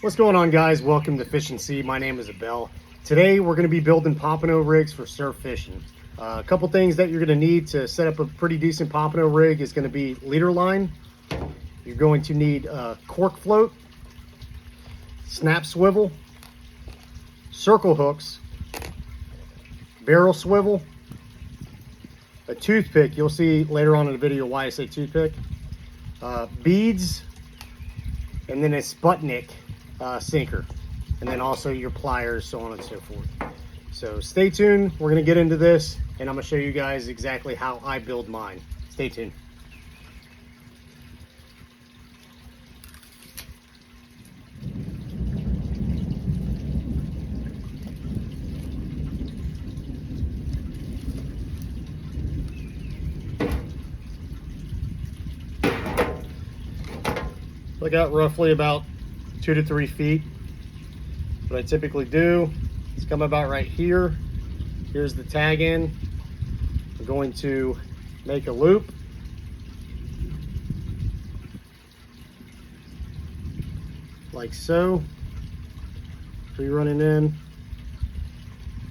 What's going on, guys? Welcome to Fish and Sea. My name is Abel. Today we're going to be building pompano rigs for surf fishing. A couple things that you're going to need to set up a pretty decent pompano rig is going to be leader line. You're going to need a cork float, snap swivel, circle hooks, barrel swivel, a toothpick. You'll see later on in the video why I say toothpick. Beads, and then a Sputnik sinker, and then also your pliers, so on and so forth. So stay tuned. We're going to get into this, and I'm going to show you guys exactly how I build mine. Stay tuned. I got roughly about 2 to 3 feet. What I typically do is come about right here. Here's the tag end. I'm going to make a loop. Like so. Pre-running in.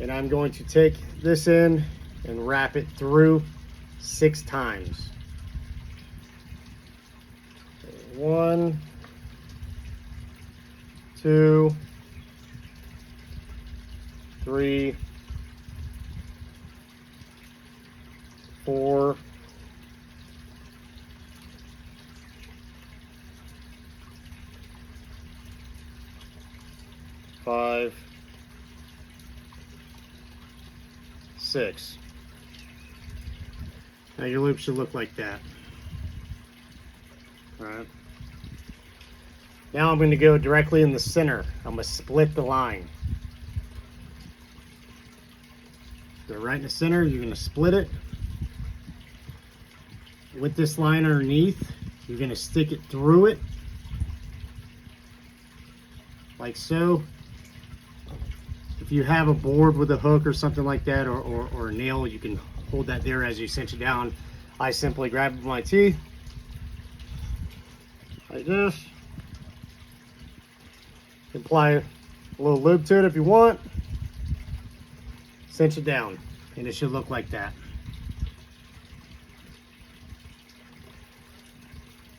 And I'm going to take this in and wrap it through 6 times. 1, 2, 3, 4, 5, 6. Now your loop should look like that. All right. Now I'm going to go directly in the center. I'm going to split the line. Go right in the center. You're going to split it. With this line underneath, you're going to stick it through it. Like so. If you have a board with a hook or something like that, or a nail, you can hold that there as you cinch it down. I simply grab it with my teeth. Like this. Apply a little lube to it if you want. Cinch it down, and it should look like that.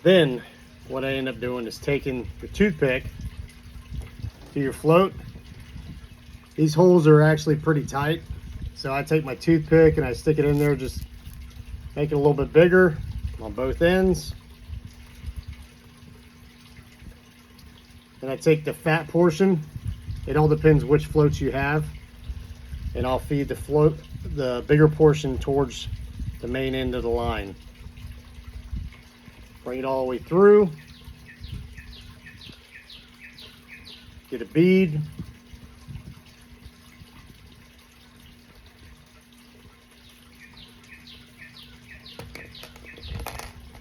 Then what I end up doing is taking the toothpick to your float. These holes are actually pretty tight, so I take my toothpick and I stick it in there, just make it a little bit bigger on both ends. And I take the fat portion. It all depends which floats you have. And I'll feed the bigger portion towards the main end of the line. Bring it all the way through. Get a bead.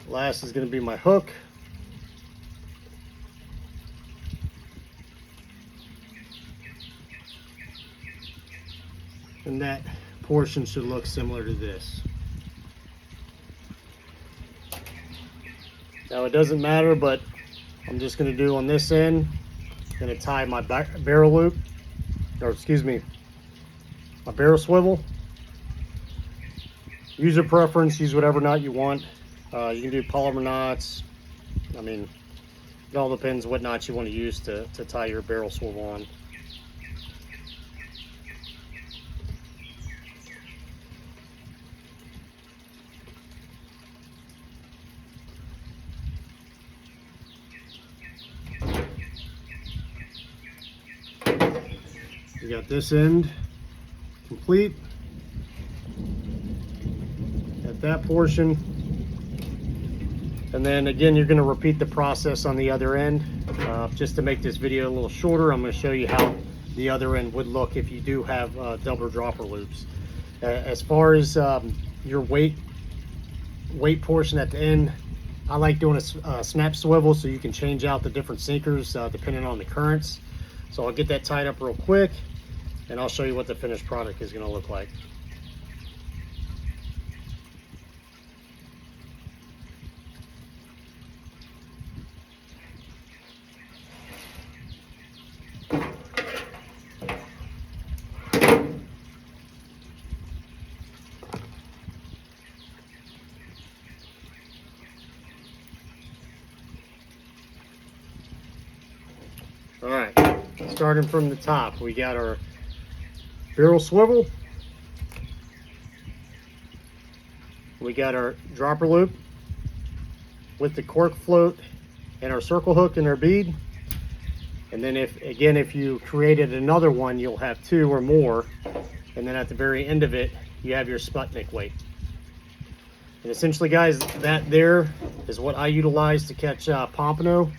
Last is going to be my hook. And that portion should look similar to this. Now it doesn't matter, but I'm just going to do on this end. I'm going to tie my barrel loop, or excuse me, my barrel swivel. User preference, use whatever knot you want. You can do polymer knots. I mean, it all depends what knots you want to use to tie your barrel swivel on. We got this end complete. At that portion. And then again, you're going to repeat the process on the other end. Just to make this video a little shorter, I'm going to show you how the other end would look if you do have double dropper loops. As far as your weight portion at the end, I like doing a snap swivel so you can change out the different sinkers depending on the currents. So I'll get that tied up real quick, and I'll show you what the finished product is going to look like. All right, starting from the top, we got our barrel swivel. We got our dropper loop with the cork float and our circle hook and our bead. And then if you created another one, you'll have two or more. And then at the very end of it, you have your Sputnik weight. And essentially, guys, that there is what I utilize to catch Pompano.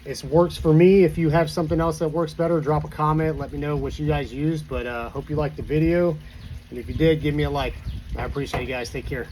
It works for me. If you have something else that works better, drop a comment. Let me know what you guys used. But hope you liked the video. And if you did, give me a like. I appreciate you guys. Take care.